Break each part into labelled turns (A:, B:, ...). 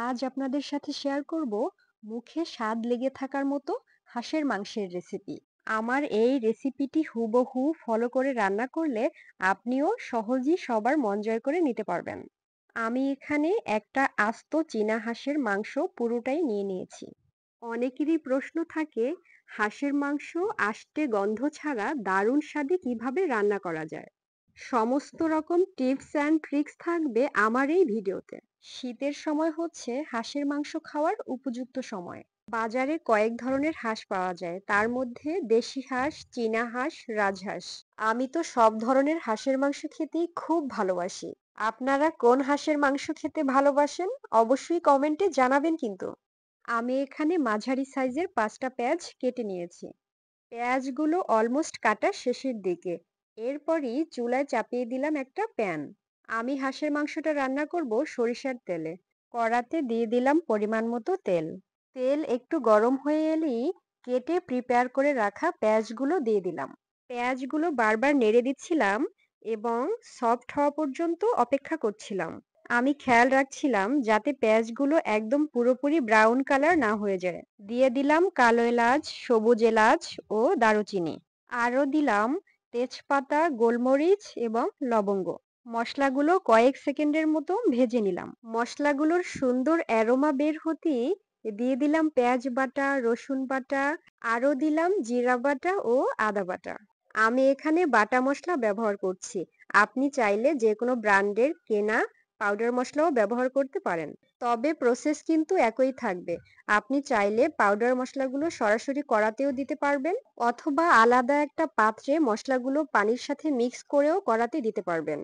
A: আজ আপনাদের সাথে শেয়ার করব মুখে স্বাদ লেগে থাকার মতো হাঁসের মাংসের রেসিপি। আমার এই রেসিপিটি হুবহু ফলো করে রান্না করলে আপনিও সহজেই সবার মন জয় করে নিতে পারবেন। আমি এখানে একটা আস্ত চীনা হাঁসের মাংস পুরোটাই নিয়ে নিয়েছি। অনেকেরই প্রশ্ন থাকে, হাঁসের মাংস আষ্টে গন্ধ ছাড়া দারুণ স্বাদে কিভাবে রান্না করা যায়। সমস্ত রকম টিপস অ্যান্ড ট্রিক্স থাকবে আমার এই ভিডিওতে। শীতের সময় হচ্ছে হাঁসের মাংস খাওয়ার উপযুক্ত সময়। বাজারে কয়েক ধরনের হাঁস পাওয়া যায়, তার মধ্যে দেশি হাঁস, চীনা হাঁস, রাজহাঁস। আমি তো সব ধরনের হাঁসের মাংস খেতেই খুব ভালোবাসি। আপনারা কোন হাঁসের মাংস খেতে ভালোবাসেন অবশ্যই কমেন্টে জানাবেন কিন্তু। আমি এখানে মাঝারি সাইজের 5টা পেঁয়াজ কেটে নিয়েছি। পেঁয়াজগুলো অলমোস্ট কাটা শেষের দিকে। এরপরই চুলায় চাপিয়ে দিলাম একটা প্যান। আমি হাঁসের মাংসটা রান্না করব সরিষার তেলে। কড়াতে দিয়ে দিলাম পরিমাণ মতো তেল। তেল একটু গরম হয়ে এলেই কেটে প্রিপেয়ার করে রাখা পেঁয়াজগুলো দিয়ে দিলাম। পেঁয়াজগুলো বারবার নেড়ে দিচ্ছিলাম এবং সফট হওয়া পর্যন্ত অপেক্ষা করছিলাম। আমি খেয়াল রাখছিলাম যাতে পেঁয়াজগুলো একদম পুরোপুরি ব্রাউন কালার না হয়ে যায়। দিয়ে দিলাম কালো এলাচ, সবুজ এলাচ ও দারুচিনি। আরও দিলাম তেজপাতা, গোলমরিচ এবং লবঙ্গ। মশলাগুলো কয়েক সেকেন্ডের মতো ভেজে নিলাম। মশলাগুলোর সুন্দর অ্যারোমা বের হতেই দিয়ে দিলাম পেঁয়াজ বাটা, রসুন বাটা, আরও দিলাম জিরা বাটা ও আদা বাটা। আমি এখানে বাটা মশলা ব্যবহার করছি। আপনি চাইলে যে কোনো ব্র্যান্ডের কেনা পাউডার মশলাও ব্যবহার করতে পারেন। তবে প্রসেস কিন্তু একই থাকবে। আপনি চাইলে পাউডার মশলাগুলো সরাসরি কড়াতেও দিতে পারবেন, অথবা আলাদা একটা পাত্রে মশলাগুলো পানির সাথে মিক্স করেও কড়াতে দিতে পারবেন।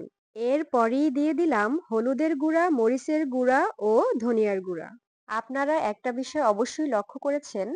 A: এরপরই দিয়ে দিলাম হলুদের গুঁড়া, মরিচের গুঁড়া ও ধনিয়ার গুঁড়া। আপনারা একটা বিষয় অবশ্যই লক্ষ্য করেছেন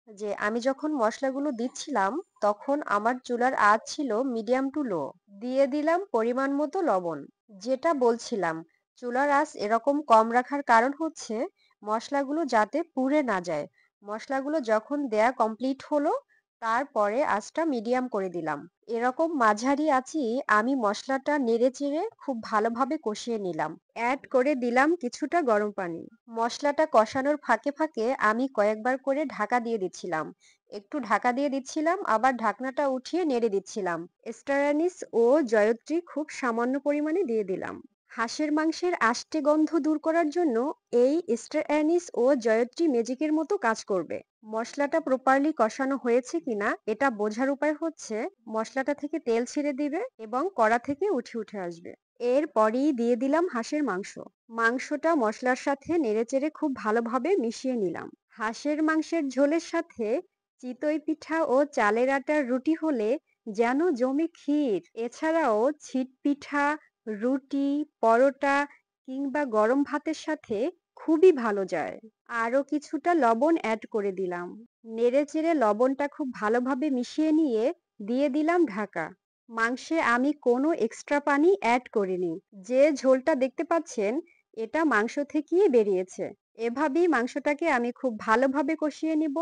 A: যে আমি যখন মশলাগুলো দিচ্ছিলাম তখন আমার চুলার আঁচ ছিল মিডিয়াম টু লো। দিয়ে দিলাম পরিমাণ মতো লবণ। যেটা বলছিলাম, চুলার আঁচ এরকম কম রাখার কারণ হচ্ছে মশলাগুলো যাতে পুড়ে না যায়। মশলাগুলো যখন দেয়া কমপ্লিট হলো তারপরে আঁচটা মিডিয়াম করে দিলাম। এরকম মাঝারি আঁচেই আমি মশলাটা নেড়েচেড়ে খুব ভালোভাবে কষিয়ে নিলাম। অ্যাড করে দিলাম কিছুটা গরম পানি। মশলাটা কষানোর ফাঁকে ফাঁকে আমি কয়েকবার করে ঢাকা দিয়ে দিচ্ছিলাম। একটু ঢাকা দিয়ে দিচ্ছিলাম, আবার ঢাকনাটা উঠিয়ে নেড়ে দিচ্ছিলাম। স্টার অ্যানিস ও জয়ত্রী খুব সামান্য পরিমাণে দিয়ে দিলাম। হাঁসের মাংসের আষ্টে গন্ধ দূর করার জন্য এই স্টার অ্যানিস ও জয়ত্রী ম্যাজিকের মতো কাজ করবে। মশলাটা প্রপারলি কষানো হয়েছে কিনা এটা বোঝার উপায় হচ্ছে মশলাটা থেকে তেল ছেড়ে দিবে এবং কড়া থেকে উঠে উঠে আসবে। এরপরই দিয়ে দিলাম হাঁসের মাংস। মাংসটা মশলার সাথে নেড়েচেড়ে খুব ভালোভাবে মিশিয়ে নিলাম। হাঁসের মাংসের ঝোলের সাথে চিতই পিঠা ও চালের আটার রুটি হলে যেন জমে ক্ষীর। এছাড়াও ছিট পিঠা, রুটি, পরোটা কিংবা গরম ভাতের সাথে খুবই ভালো যায়। আরও কিছুটা লবণ অ্যাড করে দিলাম। নেড়েচেড়ে লবণটা খুব ভালোভাবে মিশিয়ে নিয়ে দিয়ে দিলাম ঢাকা। মাংসে আমি কোনো এক্সট্রা পানি অ্যাড করিনি। যে ঝোলটা দেখতে পাচ্ছেন এটা মাংস থেকেই বেরিয়েছে। এভাবেই মাংসটাকে আমি খুব ভালোভাবে কষিয়ে নিব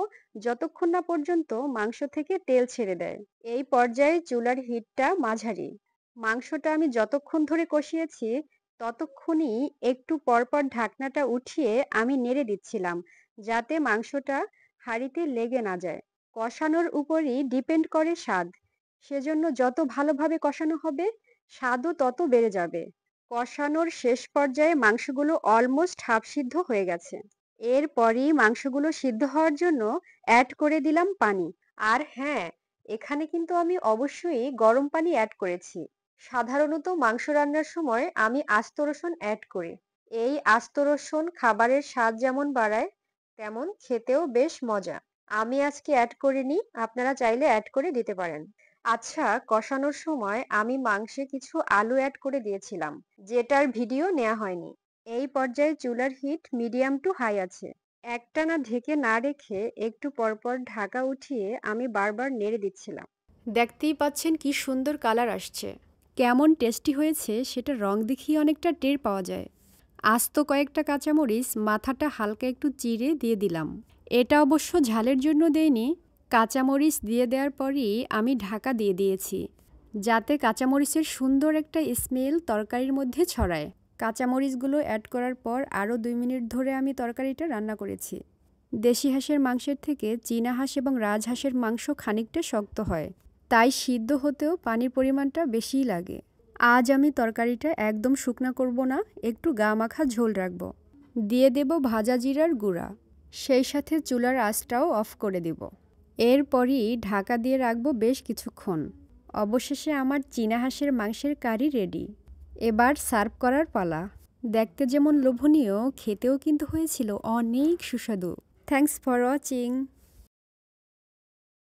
A: যতক্ষণ না পর্যন্ত মাংস থেকে তেল ছেড়ে দেয়। এই পর্যায়ে চুলার হিটটা মাঝারি। মাংসটা আমি যতক্ষণ ধরে কষিয়েছি ততক্ষণই একটু পরপর ঢাকনাটা উঠিয়ে আমি নেড়ে দিচ্ছিলাম যাতে মাংসটা হাঁড়িতে লেগে না যায়। কষানোর উপরই ডিপেন্ড করে স্বাদ। সেজন্য যত ভালোভাবে কষানো হবে স্বাদও তত বেড়ে যাবে। কষানোর শেষ পর্যায়ে মাংসগুলো অলমোস্ট হাফ সিদ্ধ হয়ে গেছে। এরপরই মাংসগুলো সিদ্ধ হওয়ার জন্য অ্যাড করে দিলাম পানি। আর হ্যাঁ, এখানে কিন্তু আমি অবশ্যই গরম পানি অ্যাড করেছি। সাধারণত মাংস রান্নার সময় আমি আস্ত রসুন অ্যাড করি। এই আস্ত রসুন খাবারের স্বাদ যেমন বাড়ায় তেমন খেতেও বেশ মজা। আমি আজকে অ্যাড করিনি, আপনারা চাইলে অ্যাড করে দিতে পারেন। আচ্ছা, কষানোর সময় আমি মাংসে কিছু আলু অ্যাড করে দিয়েছিলাম, যেটার ভিডিও নেওয়া হয়নি। এই পর্যায়ে চুলার হিট মিডিয়াম টু হাই আছে। একটানা ঢেকে না রেখে একটু পরপর ঢাকা উঠিয়ে আমি বারবার নেড়ে দিচ্ছিলাম। দেখতেই পাচ্ছেন কি সুন্দর কালার আসছে। কেমন টেস্টি হয়েছে সেটা রং দেখিয়ে অনেকটা টের পাওয়া যায়। আস্ত কয়েকটা কাঁচামরিচ মাথাটা হালকা একটু চিড়ে দিয়ে দিলাম। এটা অবশ্য ঝালের জন্য দেইনি। কাঁচামরিচ দিয়ে দেওয়ার পরই আমি ঢাকা দিয়ে দিয়েছি যাতে কাঁচামরিচের সুন্দর একটা স্মেল তরকারির মধ্যে ছড়ায়। কাঁচামরিচগুলো অ্যাড করার পর আরও 2 মিনিট ধরে আমি তরকারিটা রান্না করেছি। দেশি হাঁসের মাংসের থেকে চীনা হাঁস এবং রাজহাঁসের মাংস খানিকটা শক্ত হয়, তাই সিদ্ধ হতেও পানির পরিমাণটা বেশিই লাগে। আজ আমি তরকারিটা একদম শুকনা করব না, একটু গা মাখা ঝোল রাখব। দিয়ে দেব ভাজা জিরার গুঁড়া, সেই সাথে চুলার আঁচটাও অফ করে দেব। এরপরই ঢাকা দিয়ে রাখব বেশ কিছুক্ষণ। অবশেষে আমার চীনা হাঁসের মাংসের কারি রেডি। এবার সার্ভ করার পালা। দেখতে যেমন লোভনীয়, খেতেও কিন্তু হয়েছিল অনেক সুস্বাদু। Thanks for watching.